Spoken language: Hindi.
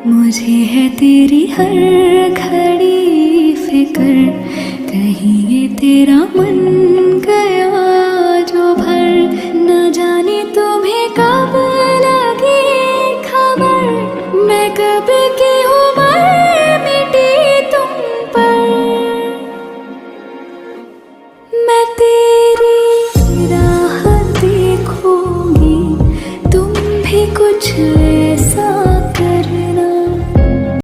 मुझे है तेरी हर घड़ी फिक्र, कहीं ये तेरा मन गया जो भर। न जाने तुम्हें कब लगी खबर, मैं कब की हूँ